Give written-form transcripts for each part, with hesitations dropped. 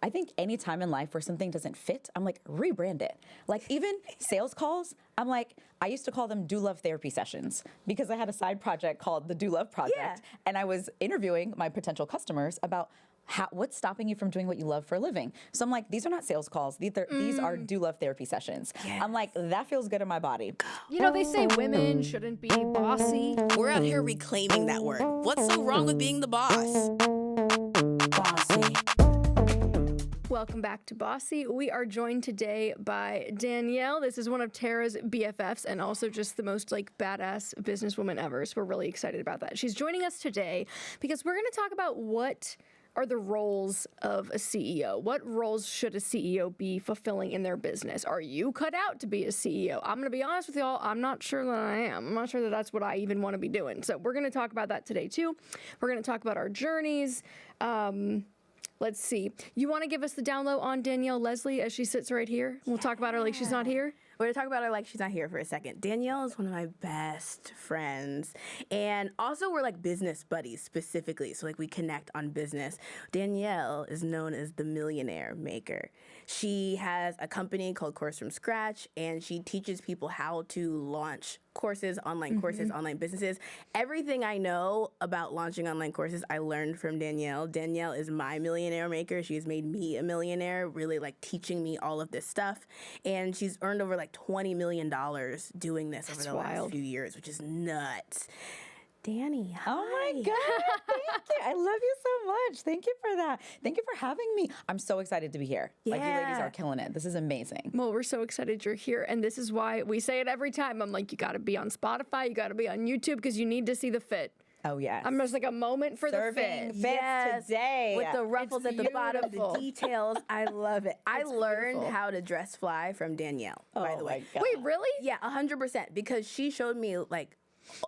I think any time in life where something doesn't fit, I'm like, rebrand it. Like even sales calls, I'm like, I used to call them Do Love Therapy sessions because I had a side project called the Do Love Project. And I was interviewing my potential customers about what's stopping you from doing what you love for a living? So I'm like, these are not sales calls. These are Do Love Therapy sessions. I'm like, that feels good in my body. You know, they say women shouldn't be bossy. We're out here reclaiming that word. What's so wrong with being the boss? Bossy. Welcome back to Bossy. We are joined today by Danielle. This is one of Tara's BFFs and also just the most like badass businesswoman ever. So we're really excited about that. She's joining us today because we're going to talk about what are the roles of a CEO? What roles should a CEO be fulfilling in their business? Are you cut out to be a CEO? I'm going to be honest with y'all, I'm not sure that I am. I'm not sure that that's what I even want to be doing. So we're going to talk about that today too. We're going to talk about our journeys. Let's see. You want to give us the down low on Danielle Leslie as she sits right here? We'll talk about her like she's not here. We're going to talk about her like she's not here for a second. Danielle is one of my best friends. And also we're like business buddies specifically. So like we connect on business. Danielle is known as the Millionaire maker. She has a company called Course from Scratch, and she teaches people how to launch courses, online courses, online businesses. Everything I know about launching online courses, I learned from Danielle. Danielle is my millionaire maker. She has made me a millionaire, really like teaching me all of this stuff. And she's earned over like $20 million doing this over the last few years, which is nuts. Dani, hi. Oh my God, thank you. I love you so much. Thank you for that. Thank you for having me. I'm so excited to be here. Like you ladies are killing it. This is amazing. Well, we're so excited you're here. And this is why we say it every time. I'm like, you got to be on Spotify. You got to be on YouTube because you need to see the fit. Oh, yes. I'm just like a moment for the fit. Yes, today. With the ruffles at the bottom, the beautiful. details. I love it. I learned how to dress fly from Danielle, by the way. My God. Wait, really? Yeah, 100%. Because she showed me, like,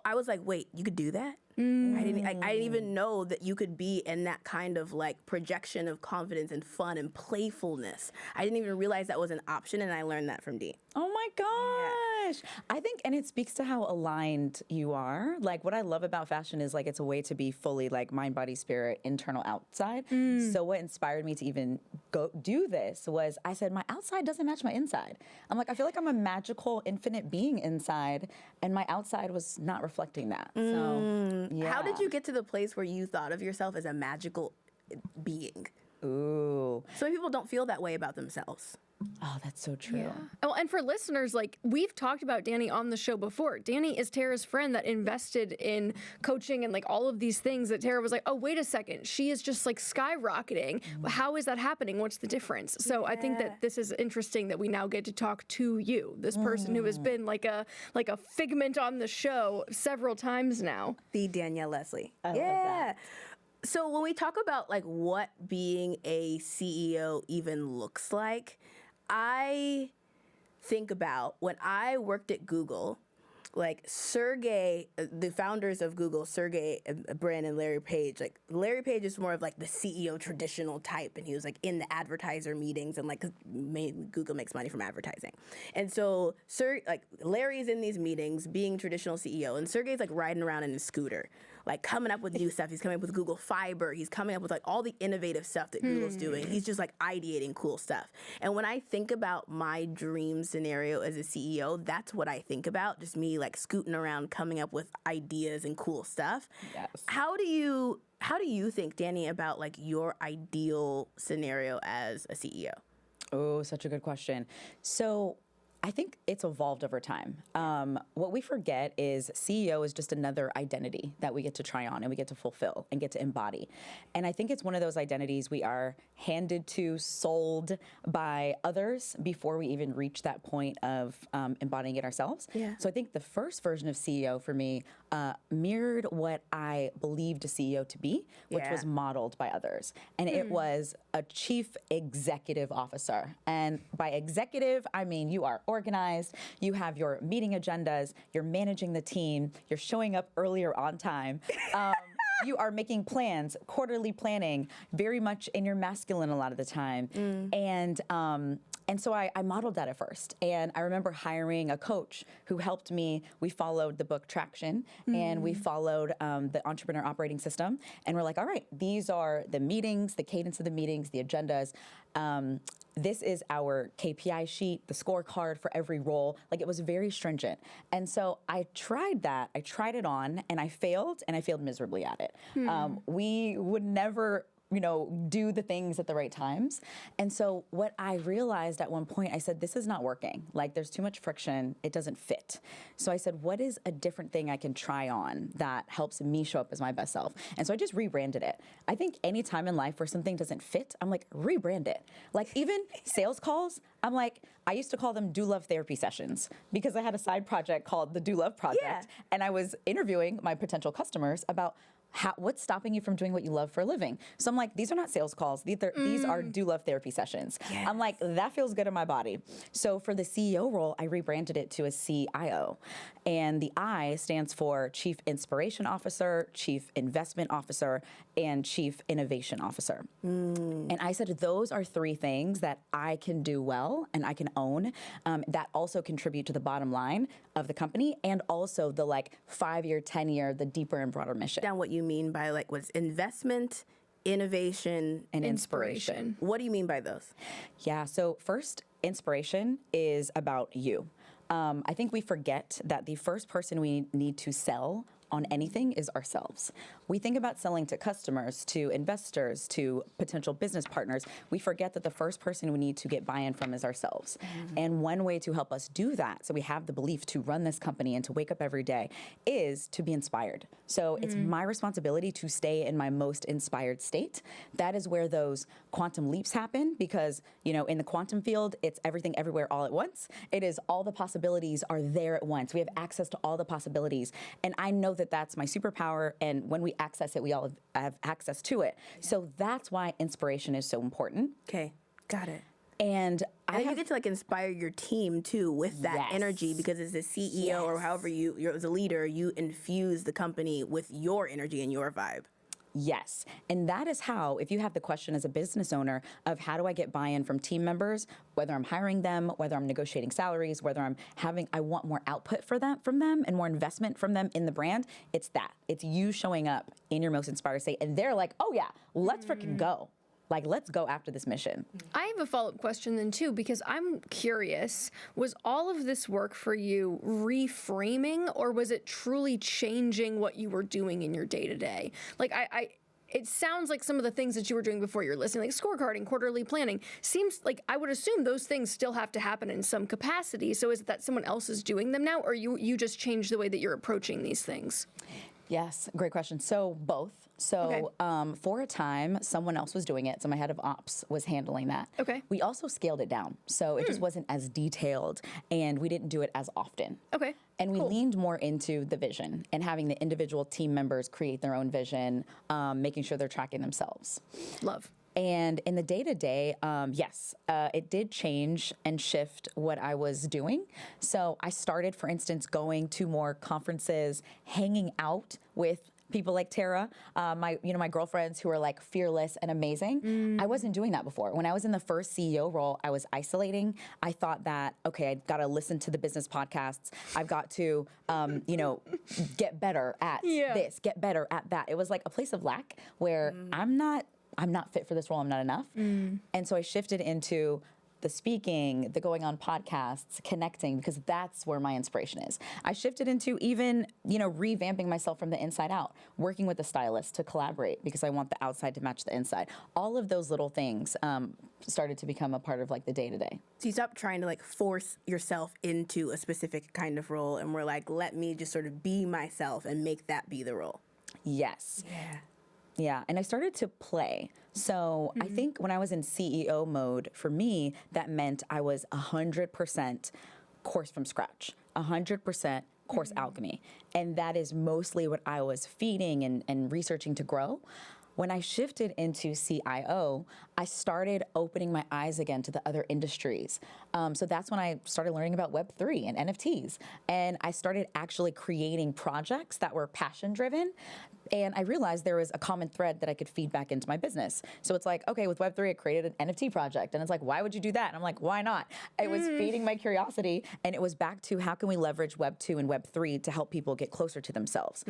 I was like, wait, you could do that? I didn't even know that you could be in that kind of like projection of confidence and fun and playfulness. I didn't even realize that was an option, and I learned that from Dee. Oh my gosh. I think, and it speaks to how aligned you are. Like what I love about fashion is like it's a way to be fully like mind, body, spirit, internal, outside. So what inspired me to even go do this was I said, my outside doesn't match my inside. I'm like, I feel like I'm a magical, infinite being inside, and my outside was not reflecting that. So yeah. How did you get to the place where you thought of yourself as a magical being? Ooh. Some people don't feel that way about themselves. Oh, that's so true. Yeah. Oh, and for listeners, like we've talked about Dani on the show before. Dani is Tara's friend that invested in coaching and like all of these things that Tara was like, oh, wait a second. She is just like skyrocketing. How is that happening? What's the difference? So I think that this is interesting that we now get to talk to you, this person who has been like a figment on the show several times now. The Danielle Leslie. I love that. So when we talk about like what being a CEO even looks like, I think about when I worked at Google, like Sergey, the founders of Google, Sergey Brin and Larry Page, like Larry Page is more of like the CEO traditional type, and he was like in the advertiser meetings and like Google makes money from advertising. And so Larry's in these meetings being traditional CEO, and Sergey's like riding around in his scooter, like coming up with new stuff. He's coming up with Google Fiber. He's coming up with like all the innovative stuff that Google's doing. He's just like ideating cool stuff. And when I think about my dream scenario as a CEO, that's what I think about. Just me like scooting around, coming up with ideas and cool stuff. Yes. How do you think, Dani, about like your ideal scenario as a CEO? Oh, such a good question. So I think it's evolved over time. What we forget is CEO is just another identity that we get to try on and we get to fulfill and get to embody. And I think it's one of those identities we are handed to, sold by others before we even reach that point of embodying it ourselves. Yeah. So I think the first version of CEO for me mirrored what I believed a CEO to be, which was modeled by others. And it was a chief executive officer. And by executive, I mean you are organized, you have your meeting agendas, you're managing the team, you're showing up earlier on time. You are making plans, quarterly planning, very much in your masculine a lot of the time. And And so I modeled that at first. And I remember hiring a coach who helped me. We followed the book Traction, and we followed the Entrepreneur Operating System. And we're like, all right, these are the meetings, the cadence of the meetings, the agendas. This is our KPI sheet, the scorecard for every role. Like, it was very stringent. And so I tried that. I tried it on, and I failed miserably at it. We would never do the things at the right times. And so what I realized at one point, I said, this is not working. Like, there's too much friction. It doesn't fit. So I said, what is a different thing I can try on that helps me show up as my best self? And so I just rebranded it. I think any time in life where something doesn't fit, I'm like, rebrand it. Like, even sales calls, I'm like, I used to call them Do Love Therapy sessions because I had a side project called the Do Love Project. Yeah. And I was interviewing my potential customers about what's stopping you from doing what you love for a living? So I'm like, these are not sales calls. These are Do Love Therapy sessions. Yes. I'm like, that feels good in my body. So for the CEO role, I rebranded it to a CIO. And the I stands for Chief Inspiration Officer, Chief Investment Officer, and Chief Innovation Officer. And I said, those are three things that I can do well and I can own that also contribute to the bottom line of the company and also the 5-year, 10-year, the deeper and broader mission. Down what you mean by what's investment, innovation, and inspiration. What do you mean by those? Yeah, so first, inspiration is about you. I think we forget that the first person we need to sell on anything is ourselves. We think about selling to customers, to investors, to potential business partners. We forget that the first person we need to get buy-in from is ourselves. And one way to help us do that, so we have the belief to run this company and to wake up every day, is to be inspired. So it's my responsibility to stay in my most inspired state. That is where those quantum leaps happen because, in the quantum field, it's everything everywhere all at once. It is all the possibilities are there at once. We have access to all the possibilities. And I know that that's my superpower, and when we access it, we all have access to it. Yeah. So that's why inspiration is so important. Okay, got it. And you get to inspire your team too with that energy because as a CEO or however you're as a leader, you infuse the company with your energy and your vibe. Yes. And that is how, if you have the question as a business owner of how do I get buy-in from team members, whether I'm hiring them, whether I'm negotiating salaries, whether I want more output from them and more investment from them in the brand, it's that. It's you showing up in your most inspired state. And they're like, oh yeah, let's freaking go. Let's go after this mission. I have a follow-up question then too, because I'm curious, was all of this work for you reframing or was it truly changing what you were doing in your day-to-day? It sounds like some of the things that you were doing before you're listening, like scorecarding, quarterly planning, seems like I would assume those things still have to happen in some capacity. So is it that someone else is doing them now or you just changed the way that you're approaching these things? Yes, great question. So both. So for a time, someone else was doing it. So my head of ops was handling that. Okay. We also scaled it down. So it just wasn't as detailed and we didn't do it as often. Okay. And we leaned more into the vision and having the individual team members create their own vision, making sure they're tracking themselves. Love. And in the day-to-day, yes, it did change and shift what I was doing. So I started, for instance, going to more conferences, hanging out with people like Tara, my girlfriends who are fearless and amazing. I wasn't doing that before. When I was in the first CEO role, I was isolating. I thought that, okay, I've got to listen to the business podcasts. I've got to, get better at this, get better at that. It was like a place of lack where I'm not fit for this role. I'm not enough. And so I shifted into the speaking, the going on podcasts, connecting, because that's where my inspiration is. I shifted into even, revamping myself from the inside out, working with a stylist to collaborate because I want the outside to match the inside. All of those little things started to become a part of the day-to-day. So you stopped trying to force yourself into a specific kind of role and were like, let me just sort of be myself and make that be the role. Yes. Yeah. Yeah, and I started to play. So I think when I was in CEO mode, for me, that meant I was 100% course from scratch, 100% course alchemy. And that is mostly what I was feeding and researching to grow. When I shifted into CIO, I started opening my eyes again to the other industries. So that's when I started learning about Web3 and NFTs. And I started actually creating projects that were passion driven. And I realized there was a common thread that I could feed back into my business. So it's like, okay, with Web3, I created an NFT project. And it's like, why would you do that? And I'm like, why not? It was feeding my curiosity. And it was back to how can we leverage Web2 and Web3 to help people get closer to themselves?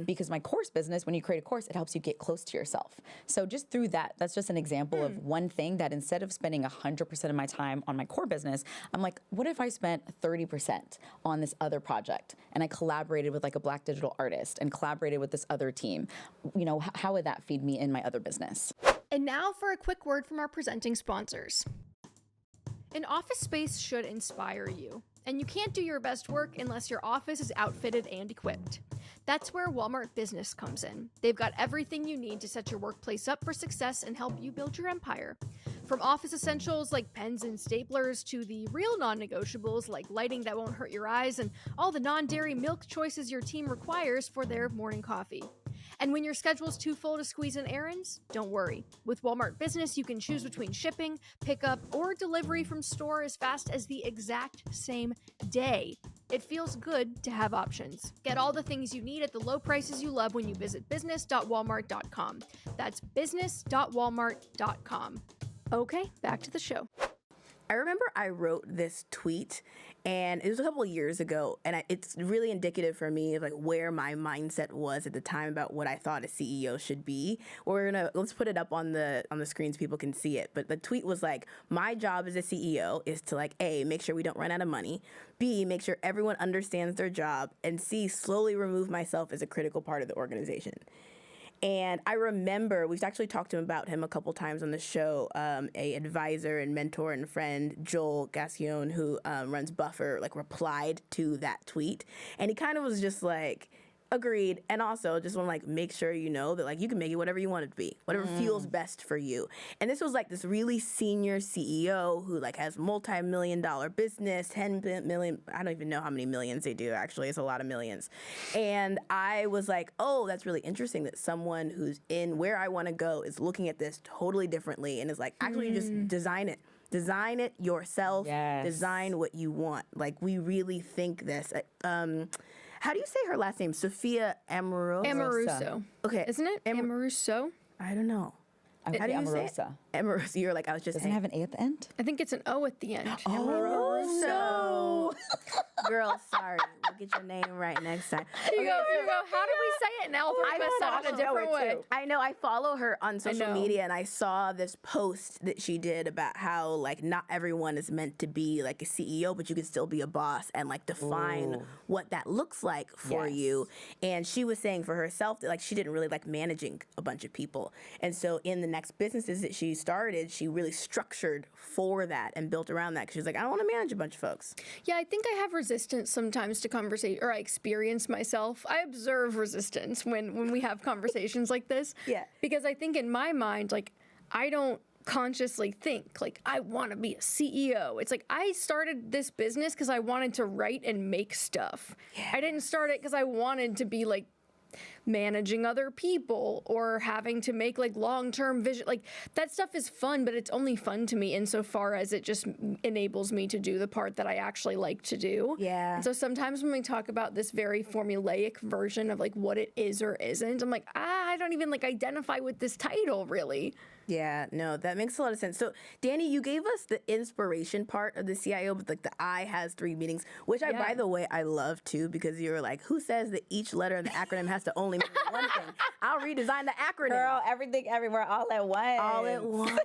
Because my course business, when you create a course, it helps you get close to yourself. So just through that, that's just an example of one thing that instead of spending 100% of my time on my core business, I'm like, what if I spent 30% on this other project? And I collaborated with like a Black digital artist and collaborated with this other team. You know, how would that feed me in my other business? And now for a quick word from our presenting sponsors. An office space should inspire you, and you can't do your best work unless your office is outfitted and equipped. That's where Walmart Business comes in. They've got everything you need to set your workplace up for success and help you build your empire. From office essentials like pens and staplers to the real non-negotiables like lighting that won't hurt your eyes and all the non-dairy milk choices your team requires for their morning coffee. And when your schedule's too full to squeeze in errands, don't worry. With Walmart Business, you can choose between shipping, pickup, or delivery from store as fast as the exact same day. It feels good to have options. Get all the things you need at the low prices you love when you visit business.walmart.com. That's business.walmart.com. Okay, back to the show. I remember I wrote this tweet, and it was a couple of years ago, and it's really indicative for me of like where my mindset was at the time about what I thought a CEO should be. Let's put it up on the screen so people can see it. But the tweet was like, my job as a CEO is to like A, make sure we don't run out of money, B, make sure everyone understands their job, and C, slowly remove myself as a critical part of the organization. And I remember we've actually talked to him about him a couple times on the show. A advisor and mentor and friend, Joel Gassion, who runs Buffer, like replied to that tweet, and he kind of was just like, agreed, and also just want to like make sure you know that like you can make it whatever you want it to be, whatever feels best for you. And this was like this really senior CEO who like has multi-million-dollar business, 10 million, I don't even know how many millions they do actually, it's a lot of millions. And I was like, oh, that's really interesting that someone who's in where I want to go is looking at this totally differently and is like, actually just design it. Design it yourself. Yes. Design what you want. Like we really think this. How do you say her last name? Sophia Amoruso. Okay. Isn't it? Amoruso? I don't know. How do you say it? Amoruso. You're like, I was just Doesn't it have an A at the end? I think it's an O at the end. Amoruso. Girl, sorry. We'll get your name right next time. Here you go. How do we say it now? I messed up in a different way. I know. I follow her on social media, and I saw this post that she did about how like not everyone is meant to be like a CEO, but you can still be a boss and like define what that looks like for you. And she was saying for herself that like she didn't really like managing a bunch of people, and so in the next businesses that she started, she really structured for that and built around that because she was like, I don't want to manage a bunch of folks. Yeah, I think I have resistance sometimes to conversation, or I experience myself. I observe resistance when we have conversations like this. Yeah. Because I think in my mind, like, I don't consciously think, like, I want to be a CEO. It's like, I started this business because I wanted to write and make stuff. Yeah. I didn't start it because I wanted to be, like, managing other people or having to make like long-term vision. Like that stuff is fun, but it's only fun to me insofar as it just enables me to do the part that I actually like to do. Yeah. And so sometimes when we talk about this very formulaic version of like what it is or isn't, I'm like, I don't even like identify with this title really. Yeah, no, that makes a lot of sense. So, Dani, you gave us the inspiration part of the CIO, but like the I has 3 meanings, which I, by the way, I love too, because you're like, who says that each letter in the acronym has to only mean one thing? I'll redesign the acronym. Girl, everything, everywhere, all at once. All at once.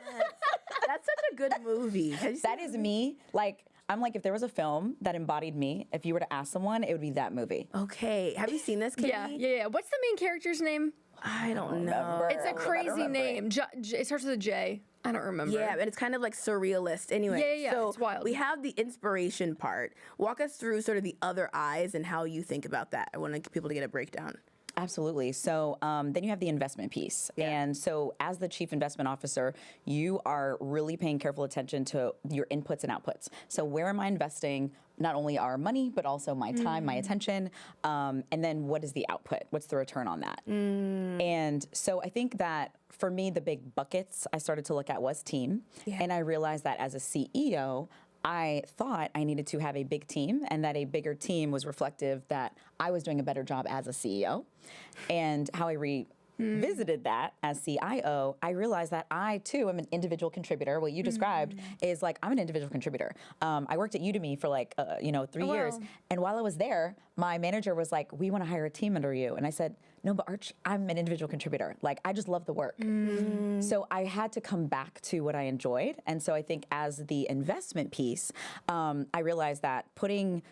That's such a good movie. That is me. Like, I'm like, if there was a film that embodied me, if you were to ask someone, it would be that movie. Okay. Have you seen this, Katie? Yeah. What's the main character's name? I don't know. It's a crazy name. It starts with a J. I don't remember. Yeah, and it's kind of like surrealist. Anyway, yeah, so it's wild. We have the inspiration part. Walk us through sort of the other eyes and how you think about that. I want people to get a breakdown. absolutely. So then you have the investment piece. And so as the chief investment officer, you are really paying careful attention to your inputs and outputs. So where am I investing not only our money, but also my time, my attention, and then what is the output? What's the return on that? And so I think that for me, the big buckets I started to look at was team. And I realized that as a CEO, I thought I needed to have a big team, and that a bigger team was reflective that I was doing a better job as a CEO. And how I revisited that as CIO, I realized that I too am an individual contributor. What you described is like, I'm an individual contributor. I worked at Udemy for like, 3 years. And while I was there, my manager was like, we want to hire a team under you. And I said, no, but Arch, I'm an individual contributor. Like, I just love the work. So I had to come back to what I enjoyed. And so I think as the investment piece, I realized that putting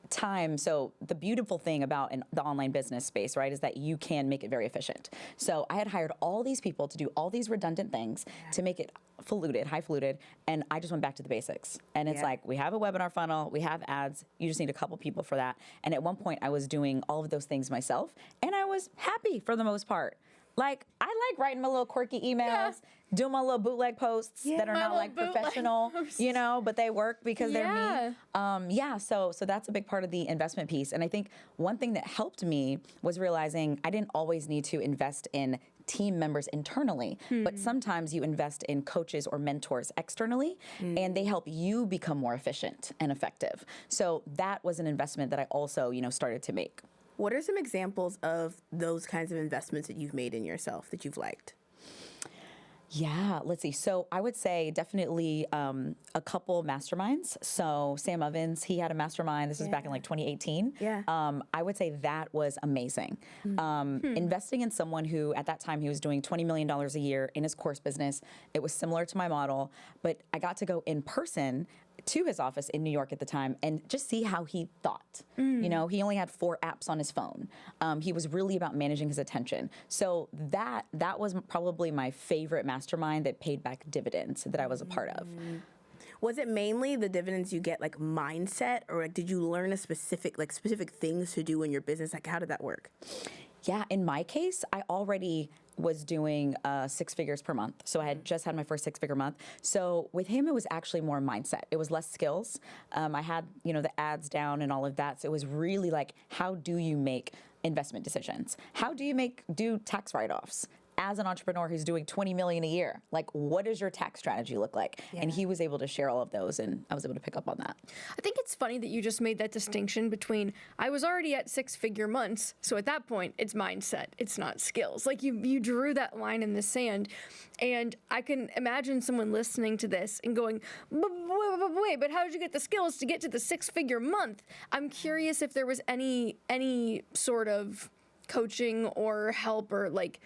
time. So the beautiful thing about the online business space, right, is that you can make it very efficient. So I had hired all these people to do all these redundant things to make it highfalutin, and I just went back to the basics. And it's like, we have a webinar funnel, we have ads, you just need a couple people for that. And at one point I was doing all of those things myself, and I was happy for the most part. Like, I like writing my little quirky emails, doing my little bootleg posts that are not like professional, but they work because they're me. So that's a big part of the investment piece. And I think one thing that helped me was realizing I didn't always need to invest in team members internally, but sometimes you invest in coaches or mentors externally, and they help you become more efficient and effective. So that was an investment that I also, started to make. What are some examples of those kinds of investments that you've made in yourself that you've liked? Yeah, let's see. So I would say definitely a couple masterminds. So Sam Ovens, he had a mastermind. This was back in like 2018. I would say that was amazing. Investing in someone who at that time he was doing $20 million a year in his course business. It was similar to my model, but I got to go in person to his office in New York at the time and just see how he thought. He only had 4 apps on his phone. He was really about managing his attention. So that was probably my favorite mastermind that paid back dividends that I was a part of. Was it mainly the dividends you get, like mindset, or did you learn specific things to do in your business? Like, how did that work? Yeah, in my case, I already was doing 6 figures per month. So I had just had my first 6-figure month. So with him, it was actually more mindset. It was less skills. I had, the ads down and all of that. So it was really like, how do you make investment decisions? How do you do tax write-offs? As an entrepreneur who's doing $20 million a year, like, what does your tax strategy look like? And he was able to share all of those, and I was able to pick up on that. I think it's funny that you just made that distinction between, I was already at 6-figure months, so at that point, it's mindset, it's not skills. Like, you drew that line in the sand, and I can imagine someone listening to this and going, wait, but how did you get the skills to get to the 6-figure month? I'm curious if there was any sort of coaching or help, or like,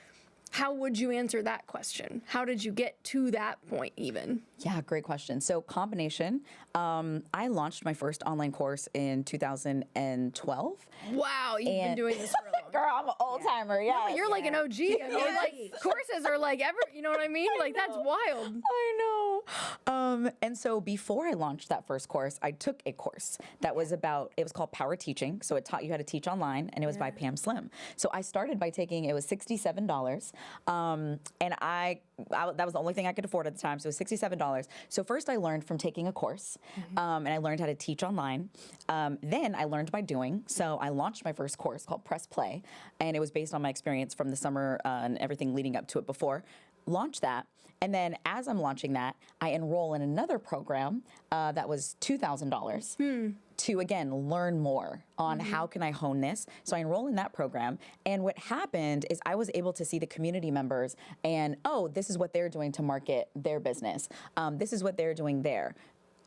how would you answer that question? How did you get to that point even? Yeah, great question. So combination, I launched my first online course in 2012. Wow, you've been doing this for a long time. Girl, I'm an old timer, No, you're like an OG. I mean, like, courses are like you know what I mean? Like, that's wild. I know. And so before I launched that first course, I took a course that was it was called Power Teaching. So it taught you how to teach online, and it was by Pam Slim. So I started by taking, it was $67. And that was the only thing I could afford at the time. So it was $67. So first I learned from taking a course, and I learned how to teach online. Then I learned by doing. So I launched my first course called Press Play, and it was based on my experience from the summer and everything leading up to it before. Launched that. And then as I'm launching that, I enroll in another program that was $2,000 to, again, learn more on how can I hone this. So I enroll in that program. And what happened is I was able to see the community members and, this is what they're doing to market their business. This is what they're doing there.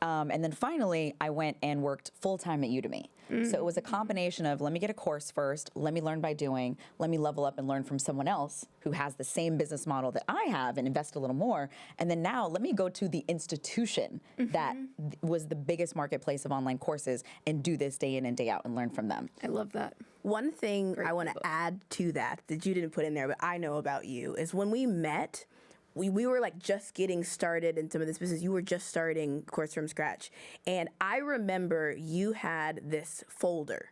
And then finally, I went and worked full-time at Udemy. So it was a combination of, let me get a course first, let me learn by doing, let me level up and learn from someone else who has the same business model that I have and invest a little more. And then now let me go to the institution that was the biggest marketplace of online courses and do this day in and day out and learn from them. I love that. One thing I want to add to that you didn't put in there, but I know about you, is when we met, we were like just getting started in some of this business. You were just starting Course from scratch. And I remember you had this folder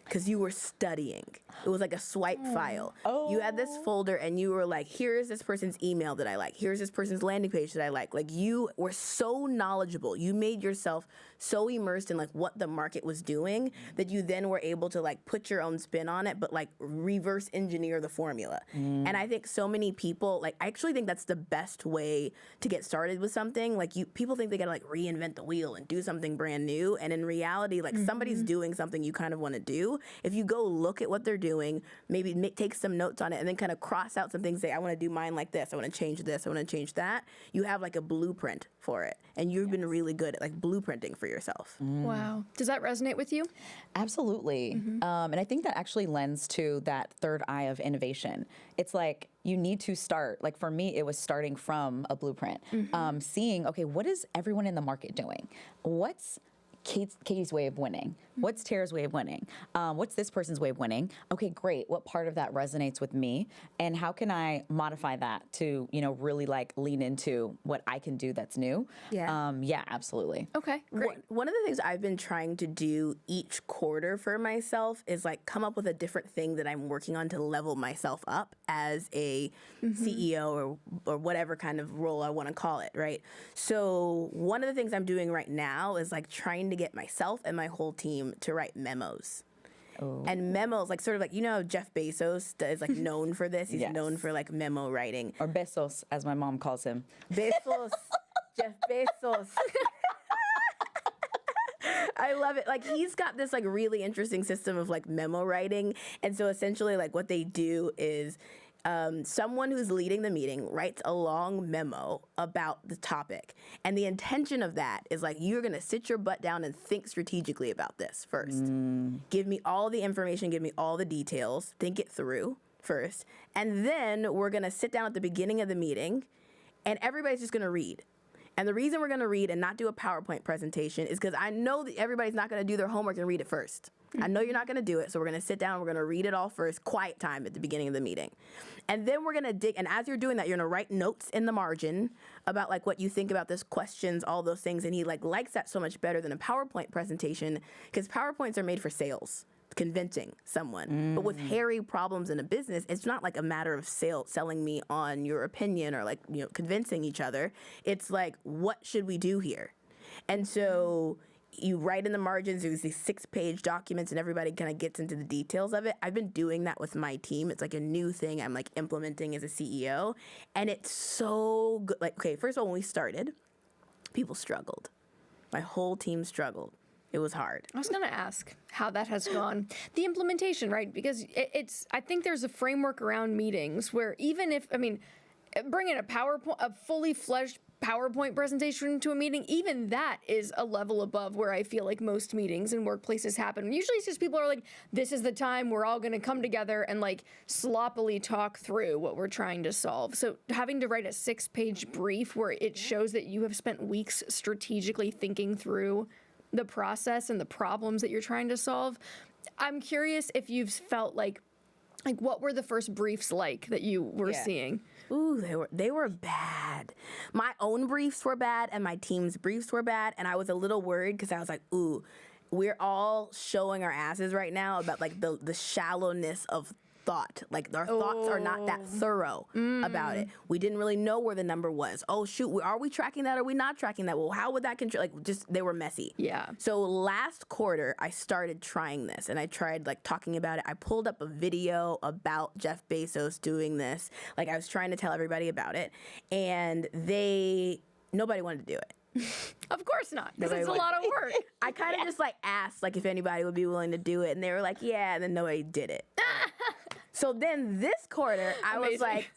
because you were studying. It was like a swipe file. You had this folder and you were like, here's this person's email that I like. Here's this person's landing page that I like. Like, you were so knowledgeable. You made yourself so immersed in like what the market was doing that you then were able to like put your own spin on it, but like reverse engineer the formula. And I think so many people, like, I actually think that's the best way to get started with something. Like, people think they gotta like reinvent the wheel and do something brand new. And in reality, like, somebody's doing something you kind of want to do. If you go look at what they're doing, maybe take some notes on it, and then kind of cross out some things, say, I want to do mine like this, I want to change this, I want to change that. You have like a blueprint for it. And you've been really good at like blueprinting for yourself. Wow. Does that resonate with you? Absolutely. And I think that actually lends to that third eye of innovation. It's like, you need to start. Like, for me, it was starting from a blueprint, seeing, okay, what is everyone in the market doing? What's Katie's way of winning? What's Tara's way of winning? What's this person's way of winning? Okay, great. What part of that resonates with me? And how can I modify that to, really like lean into what I can do that's new? Yeah, absolutely. Okay, great. One of the things I've been trying to do each quarter for myself is like come up with a different thing that I'm working on to level myself up as a CEO or whatever kind of role I want to call it, right? So one of the things I'm doing right now is like trying to get myself and my whole team to write memos. And memos, like sort of like, Jeff Bezos is like known for this. He's known for like memo writing. Or Bezos, as my mom calls him. Bezos, Jeff Bezos. I love it. Like, he's got this like really interesting system of like memo writing. And so essentially like what they do is someone who's leading the meeting writes a long memo about the topic. And the intention of that is like, you're going to sit your butt down and think strategically about this first. Give me all the information, give me all the details, think it through first. And then we're going to sit down at the beginning of the meeting and everybody's just going to read. And the reason we're going to read and not do a PowerPoint presentation is because I know that everybody's not going to do their homework and read it first. I know you're not going to do it, so we're going to sit down, we're going to read it all first, quiet time at the beginning of the meeting. And then we're going to dig, and as you're doing that, you're going to write notes in the margin about like what you think about this, questions, all those things, and he likes that so much better than a PowerPoint presentation, because PowerPoints are made for sales, convincing someone. But with hairy problems in a business, it's not like a matter of selling me on your opinion or like, convincing each other. It's like, what should we do here? And so you write in the margins, there's these 6-page documents and everybody kind of gets into the details of it. I've been doing that with my team. It's like a new thing I'm like implementing as a CEO. And it's so good. Like, okay, first of all, when we started, people struggled. My whole team struggled. It was hard. I was going to ask how that has gone. The implementation, right? Because I think there's a framework around meetings where even if, bringing a fully fledged PowerPoint presentation to a meeting, even that is a level above where I feel like most meetings and workplaces happen. Usually it's just people are like, this is the time we're all going to come together and like sloppily talk through what we're trying to solve. So having to write a 6-page brief where it shows that you have spent weeks strategically thinking through the process and the problems that you're trying to solve. I'm curious if you've felt like what were the first briefs like that you were seeing? Ooh, they were bad. My own briefs were bad and my team's briefs were bad, and I was a little worried because I was like, ooh, we're all showing our asses right now about like the shallowness of thought. Like, our thoughts are not that thorough about it. We didn't really know where the number was. Oh shoot, are we tracking that or are we not tracking that? Well, how would that control? Like, just, they were messy. Yeah. So last quarter, I started trying this and I tried like talking about it. I pulled up a video about Jeff Bezos doing this. Like, I was trying to tell everybody about it, and nobody wanted to do it. Of course not, because it's a lot of work. I kind of just like asked like if anybody would be willing to do it, and they were like, yeah, and then nobody did it. So then this quarter, I was like,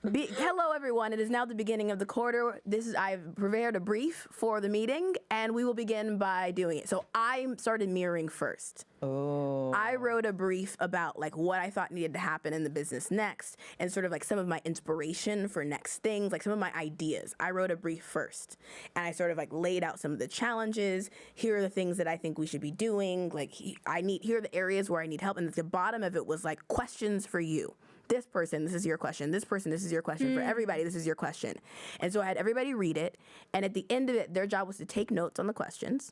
hello everyone, it is now the beginning of the quarter. I've prepared a brief for the meeting, and we will begin by doing it. So I started mirroring first. I wrote a brief about like what I thought needed to happen in the business next, and sort of like some of my inspiration for next things, like some of my ideas. I wrote a brief first, and I sort of like laid out some of the challenges. Here are the things that I think we should be doing. Like, here are the areas where I need help. And at the bottom of it was like questions for you. This person, this is your question. This person, this is your question. For everybody, this is your question. And so I had everybody read it. And at the end of it, their job was to take notes on the questions.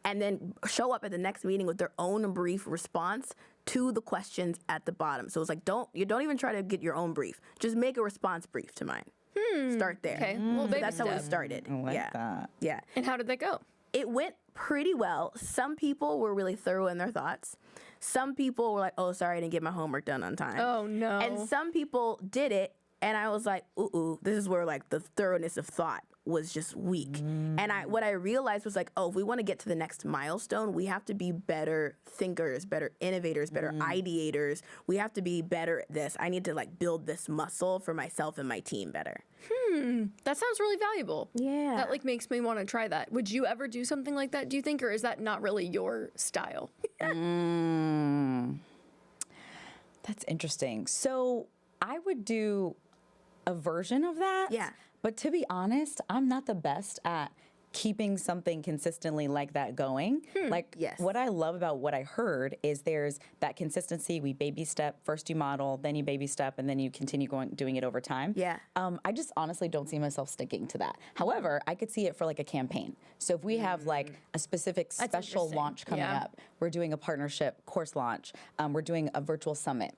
and then show up at the next meeting with their own brief response to the questions at the bottom. So it's like, don't even try to get your own brief. Just make a response brief to mine. Start there. Okay, well, So that's how we started. I like that. Yeah. And how did that go? It went pretty well. Some people were really thorough in their thoughts. Some people were like, oh, sorry, I didn't get my homework done on time. Oh, no. And some people did it, and I was like, ooh, this is where like the thoroughness of thought was just weak. And what I realized was like, oh, if we want to get to the next milestone, we have to be better thinkers, better innovators, better ideators. We have to be better at this. I need to like build this muscle for myself and my team better. That sounds really valuable. Yeah. That like makes me want to try that. Would you ever do something like that, do you think, or is that not really your style? That's interesting. So I would do a version of that. Yeah. But to be honest, I'm not the best at keeping something consistently like that going. Like Yes. what I love about what I heard is there's that consistency. We baby step, first you model, then you baby step, and then you continue doing it over time. Yeah. I just honestly don't see myself sticking to that. However, I could see it for like a campaign. So if we have like a specific special interesting. launch coming Yeah. up, we're doing a partnership course launch, we're doing a virtual summit,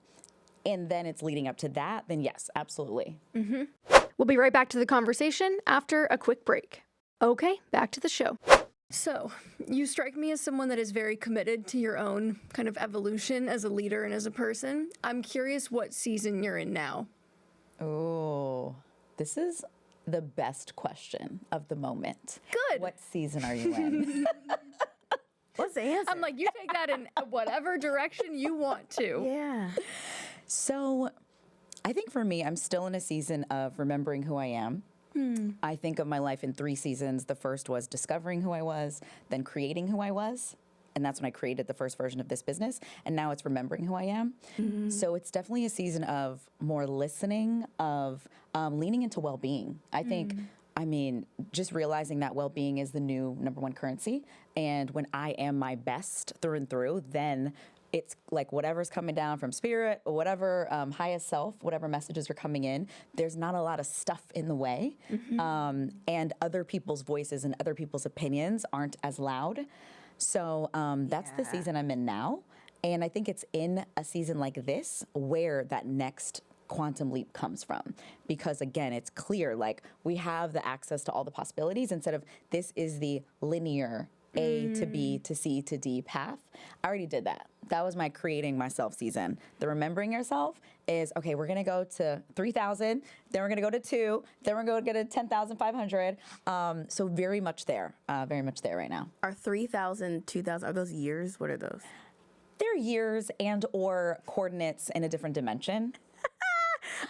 and then it's leading up to that, then yes, absolutely. We'll be right back to the conversation after a quick break. Okay, back to the show. So, you strike me as someone that is very committed to your own kind of evolution as a leader and as a person. I'm curious what season you're in now. Oh, this is the best question of the moment. Good. What season are you in? What's the answer? I'm like, you take that in whatever direction you want to. yeah. So, I think for me, I'm still in a season of remembering who I am. I think of my life in 3 seasons. The first was discovering who I was, then creating who I was. And that's when I created the first version of this business. And now it's remembering who I am. So it's definitely a season of more listening, of leaning into well-being. I think, I mean, just realizing that well-being is the new #1 currency. And when I am my best through and through, then it's like whatever's coming down from spirit or whatever highest self, whatever messages are coming in, there's not a lot of stuff in the way. And other people's voices and other people's opinions aren't as loud. So that's the season I'm in now. And I think it's in a season like this where that next quantum leap comes from. Because again, it's clear, like we have the access to all the possibilities instead of this is the linear A to B to C to D path. I already did that. That was my creating myself season. The remembering yourself is, okay, we're gonna go to 3,000, then we're gonna go to 2, then we're gonna go to 10,500. So very much there right now. Are 3,000, 2,000, are those years? What are those? They're years and or coordinates in a different dimension.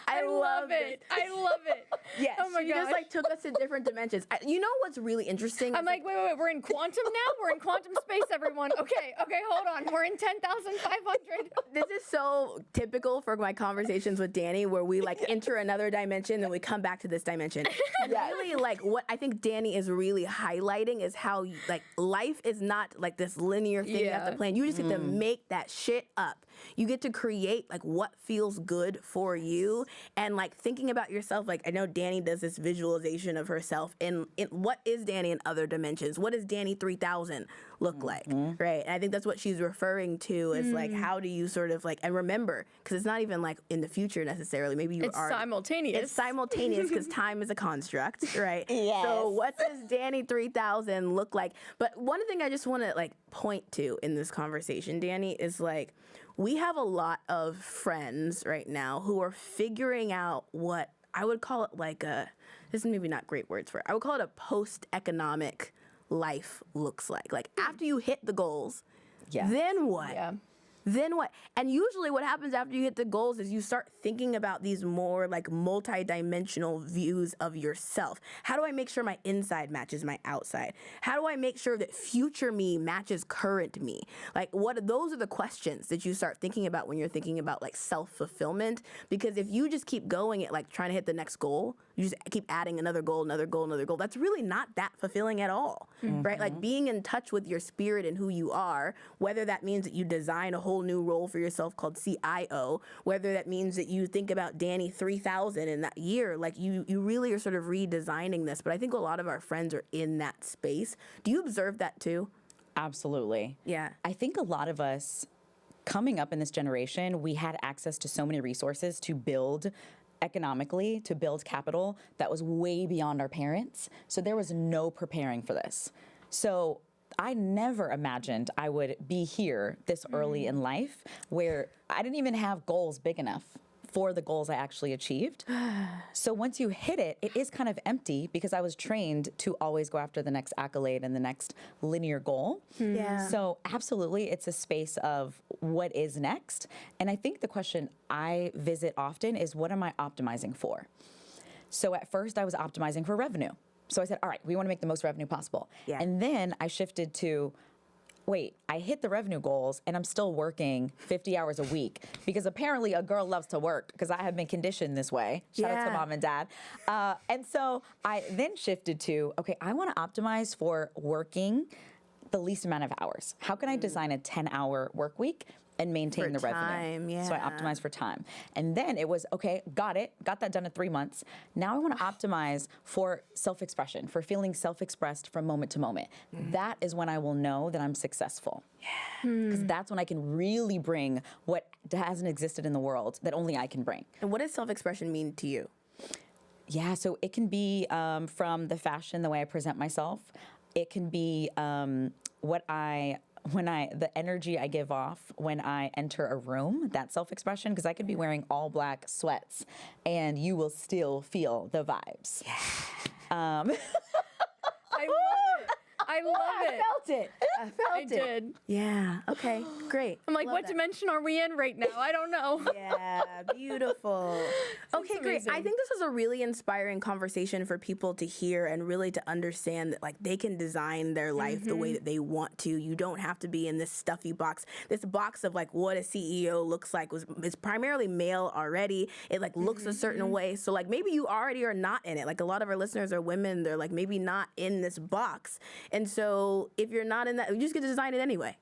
I love it. I love it. Yes, Oh my she just gosh. like took us to different dimensions. You know what's really interesting? I'm like, wait, we're in quantum now? We're in quantum space, everyone. Okay, hold on. We're in 10,500. This is so typical for my conversations with Dani, where we like enter another dimension and we come back to this dimension. And really, like what I think Dani is really highlighting is how like life is not like this linear thing you have to plan. You just get to make that shit up. You get to create like what feels good for you, and like thinking about yourself. Like I know Dani does this visualization of herself in what is Dani in other dimensions. What does Dani 3000 look like, right? And I think that's what she's referring to is like how do you sort of like and remember, because it's not even like in the future necessarily. Maybe you It's are simultaneous. It's simultaneous because time is a construct, right? Yes. So what does Dani 3000 look like? But one thing I just want to like point to in this conversation, Dani, is like we have a lot of friends right now who are figuring out what I would call it like this is maybe not great words for it. I would call it a post-economic life looks like. Like after you hit the goals, then what? Yeah. Then what? And usually what happens after you hit the goals is you start thinking about these more like multi-dimensional views of yourself. How do I make sure my inside matches my outside? How do I make sure that future me matches current me? Like those are the questions that you start thinking about when you're thinking about like self-fulfillment. Because if you just keep going at like trying to hit the next goal, you just keep adding another goal, another goal, another goal. That's really not that fulfilling at all, right? Like being in touch with your spirit and who you are, whether that means that you design a whole new role for yourself called CIO, whether that means that you think about Dani 3000 in that year, like you really are sort of redesigning this. But I think a lot of our friends are in that space. Do you observe that too? Absolutely. Yeah. I think a lot of us coming up in this generation, we had access to so many resources to build economically, to build capital that was way beyond our parents. So there was no preparing for this. So I never imagined I would be here this early in life where I didn't even have goals big enough for the goals I actually achieved. So once you hit it, it is kind of empty because I was trained to always go after the next accolade and the next linear goal. Yeah. So absolutely, it's a space of what is next. And I think the question I visit often is, what am I optimizing for? So at first I was optimizing for revenue. So I said, all right, we want to make the most revenue possible. Yeah. And then I shifted to, wait, I hit the revenue goals and I'm still working 50 hours a week because apparently a girl loves to work because I have been conditioned this way. Shout out to mom and dad. And so I then shifted to, okay, I want to optimize for working the least amount of hours. How can I design a 10-hour work week and maintain the revenue? So I optimized for time. And then it was, okay, got that done in 3 months. Now I want to optimize for self-expression, for feeling self-expressed from moment to moment. That is when I will know that I'm successful. Because that's when I can really bring what hasn't existed in the world that only I can bring. And what does self-expression mean to you? Yeah, so it can be from the fashion, the way I present myself. It can be the energy I give off when I enter a room, that self-expression, because I could be wearing all black sweats and you will still feel the vibes. I love it. I love it. I felt it. did. Yeah. Okay. Great. I'm like, Love what that. dimension are we in right now? I don't know. Yeah, beautiful. Okay, great. I amazing. think this is a really inspiring conversation for people to hear and really to understand that like they can design their life the way that they want to. You don't have to be in this stuffy box. This box of like what a CEO looks like is primarily male already. It like looks a certain way. So like maybe you already are not in it. Like a lot of our listeners are women. They're like maybe not in this box. And so if you're not in that, you just get to design it anyway.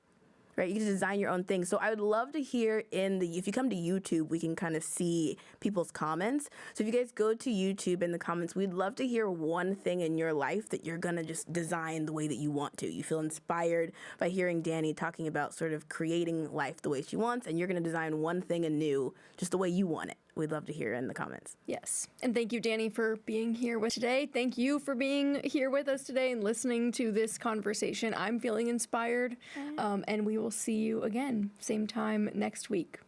Right, you can design your own thing. So I would love to hear if you come to YouTube, we can kind of see people's comments. So if you guys go to YouTube in the comments, we'd love to hear one thing in your life that you're gonna just design the way that you want to. You feel inspired by hearing Dani talking about sort of creating life the way she wants, and you're gonna design one thing anew just the way you want it. We'd love to hear in the comments. Yes. And thank you, Dani, for being here with today. Thank you for being here with us today and listening to this conversation. I'm feeling inspired. And we will see you again, same time next week.